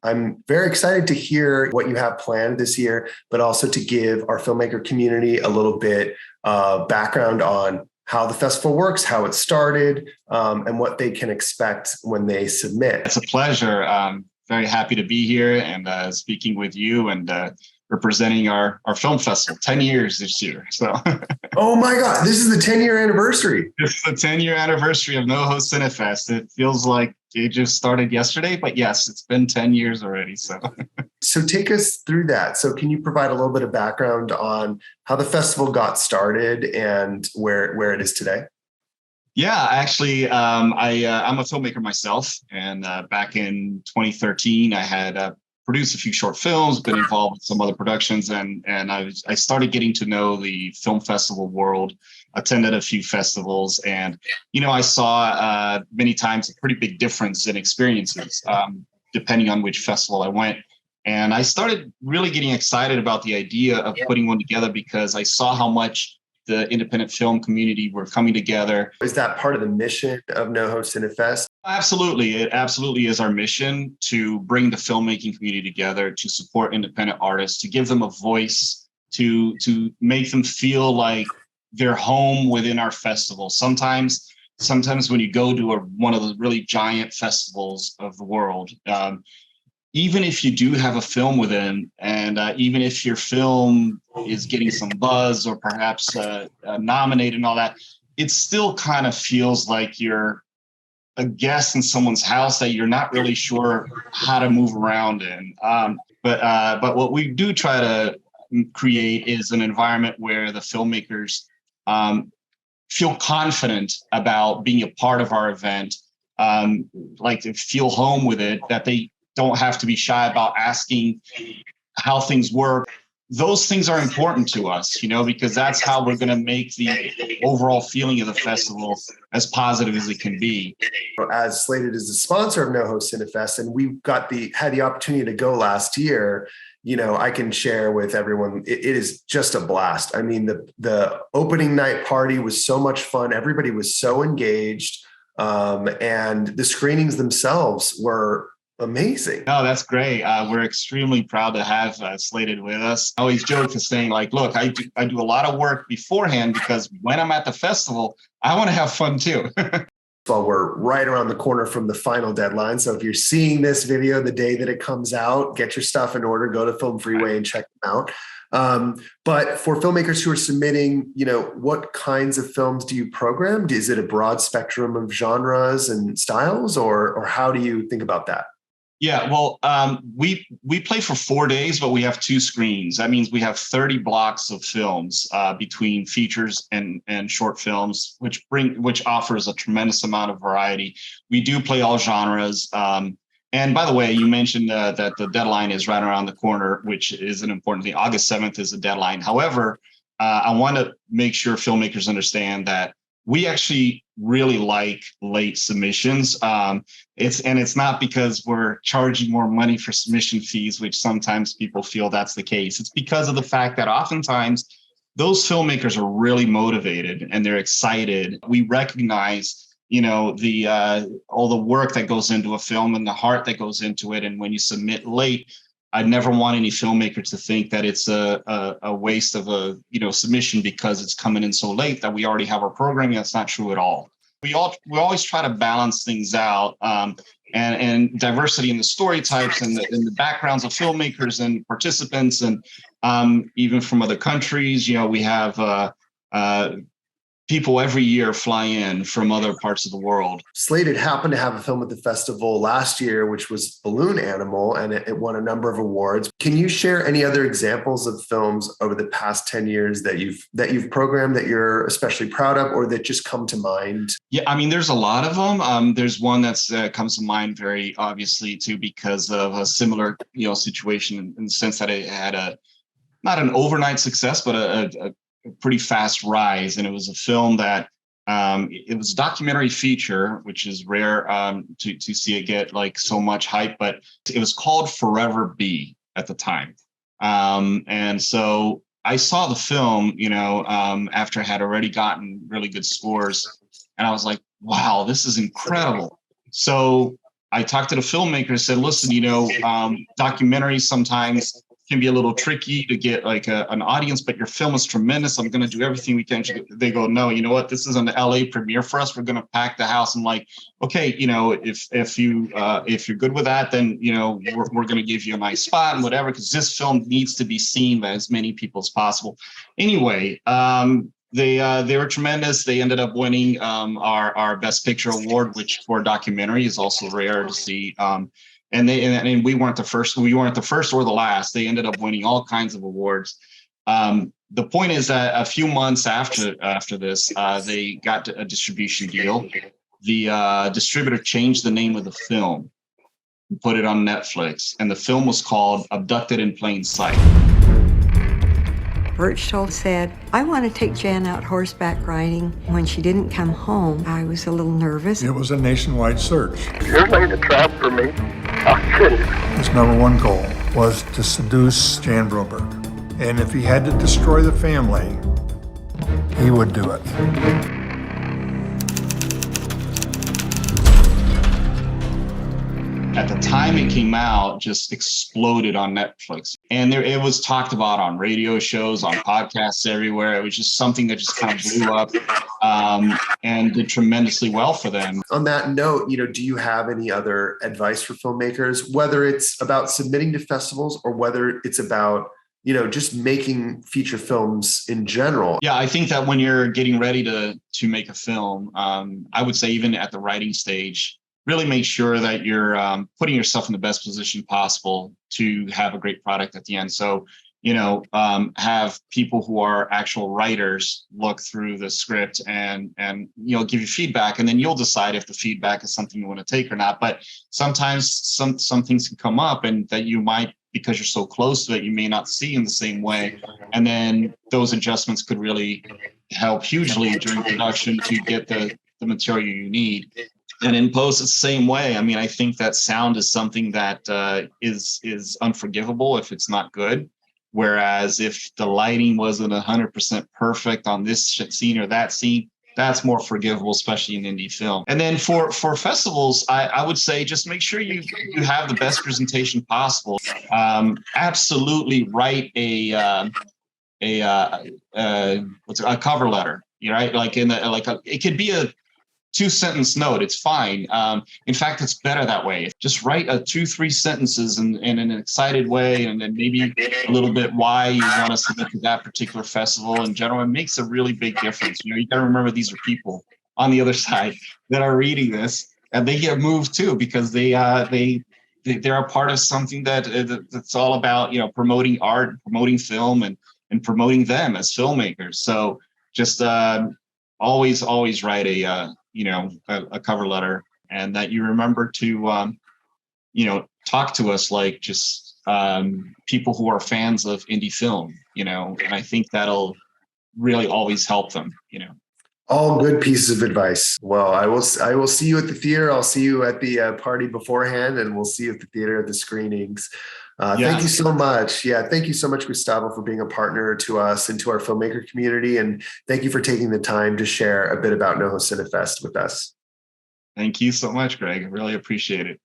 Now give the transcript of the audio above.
I'm very excited to hear what you have planned this year, but also to give our filmmaker community a little bit of background on how the festival works, how it started, and what they can expect when they submit. It's a pleasure. Very happy to be here and speaking with you and representing our film festival. 10 years this year. So. Oh my God, this is the 10-year anniversary. This is the 10-year anniversary of NoHo Cinefest. It feels like it just started yesterday, but yes, it's been 10 years already. So take us through that. So can you provide a little bit of background on how the festival got started and where it is today? Yeah, actually, I'm a filmmaker myself. And back in 2013, I had produced a few short films, been involved with some other productions, and I started getting to know the film festival world, attended a few festivals, and I saw many times a pretty big difference in experiences depending on which festival I went. And I started really getting excited about the idea of putting one together because I saw how much the independent film community were coming together. Is that part of the mission of NoHo Cinefest? Absolutely. It absolutely is our mission to bring the filmmaking community together, to support independent artists, to give them a voice, to make them feel like they're home within our festival. Sometimes when you go to one of the really giant festivals of the world, even if you do have a film within, and even if your film is getting some buzz or perhaps nominated and all that, it still kind of feels like you're a guest in someone's house that you're not really sure how to move around in. But what we do try to create is an environment where the filmmakers feel confident about being a part of our event, like to feel home with it, that they don't have to be shy about asking how things work. Those things are important to us, because that's how we're going to make the overall feeling of the festival as positive as it can be. As Slated is the sponsor of NoHo Cinefest, and we had the opportunity to go last year, I can share with everyone, it is just a blast. I mean, the opening night party was so much fun. Everybody was so engaged, and the screenings themselves were amazing. Oh, that's great. We're extremely proud to have Slated with us. I always joke to saying, like, look, I do a lot of work beforehand because when I'm at the festival, I want to have fun too. Well, we're right around the corner from the final deadline. So if you're seeing this video the day that it comes out, get your stuff in order, go to Film Freeway and check them out. But for filmmakers who are submitting, what kinds of films do you program? Is it a broad spectrum of genres and styles, or how do you think about that? Yeah, well, we play for 4 days, but we have 2 screens. That means we have 30 blocks of films between features and short films, which offers a tremendous amount of variety. We do play all genres. And by the way, you mentioned that the deadline is right around the corner, which is an important thing. August 7th is the deadline. However, I want to make sure filmmakers understand that we actually really like late submissions. It's not because we're charging more money for submission fees, which sometimes people feel that's the case. It's because of the fact that oftentimes those filmmakers are really motivated and they're excited. We recognize, all the work that goes into a film and the heart that goes into it. And when you submit late, I never want any filmmaker to think that it's a waste of a submission because it's coming in so late that we already have our programming. That's not true at all. We always try to balance things out, and diversity in the story types and the backgrounds of filmmakers and participants, and even from other countries. We have people every year fly in from other parts of the world. Slated happened to have a film at the festival last year, which was Balloon Animal, and it won a number of awards. Can you share any other examples of films over the past 10 years that you've programmed that you're especially proud of, or that just come to mind? Yeah, I mean, there's a lot of them. There's one that's comes to mind very obviously too, because of a similar situation in the sense that it had not an overnight success, but a pretty fast rise. And it was a film that it was a documentary feature, which is rare to see it get like so much hype, but it was called Forever Bee at the time. And so I saw the film, after I had already gotten really good scores. And I was like, wow, this is incredible. So I talked to the filmmaker and said, listen, documentaries sometimes can be a little tricky to get like an audience, but your film is tremendous. I'm going to do everything we can. They go, no, you know what? This is an LA premiere for us. We're going to pack the house. I'm like, okay, if you're good with that, then, we're going to give you a nice spot and whatever, because this film needs to be seen by as many people as possible. Anyway, they were tremendous. They ended up winning our Best Picture award, which for a documentary is also rare to see. And we weren't the first. We weren't the first or the last. They ended up winning all kinds of awards. The point is that a few months after this, they got a distribution deal. The distributor changed the name of the film, put it on Netflix, and the film was called Abducted in Plain Sight. Birchtold said, I want to take Jan out horseback riding. When she didn't come home, I was a little nervous. It was a nationwide search. You're laying a trap for me. I'll kill you. His number one goal was to seduce Jan Broberg. And if he had to destroy the family, he would do it. At the time it came out, just exploded on Netflix. And it was talked about on radio shows, on podcasts everywhere. It was just something that just kind of blew up and did tremendously well for them. On that note, do you have any other advice for filmmakers, whether it's about submitting to festivals or whether it's about, just making feature films in general? Yeah, I think that when you're getting ready to make a film, I would say even at the writing stage, really make sure that you're putting yourself in the best position possible to have a great product at the end. So, have people who are actual writers look through the script and give you feedback, and then you'll decide if the feedback is something you want to take or not. But sometimes some things can come up and that you might, because you're so close to it, you may not see in the same way. And then those adjustments could really help hugely during production to get the material you need. And in post, it's the same way. I mean, I think that sound is something that is unforgivable if it's not good. Whereas if the lighting wasn't 100% perfect on this scene or that scene, that's more forgivable, especially in indie film. And then for festivals, I would say just make sure you have the best presentation possible. Absolutely write a cover letter, right? It could be a 2-sentence note. It's fine. In fact, it's better that way. Just write 2-3 sentences in an excited way, and then maybe a little bit why you want to submit to that particular festival in general. It makes a really big difference. You got to remember these are people on the other side that are reading this, and they get moved too because they're a part of something that's all about promoting art, promoting film, and promoting them as filmmakers. So just always write a cover letter, and that you remember to talk to us like just people who are fans of indie film, and I think that'll really always help them. All good pieces of advice. Well, I will see you at the theater. I'll see you at the party beforehand, and we'll see you at the theater at the screenings. Thank you so much. Yeah, thank you so much, Gustavo, for being a partner to us and to our filmmaker community. And thank you for taking the time to share a bit about NoHo Cinefest with us. Thank you so much, Greg. I really appreciate it.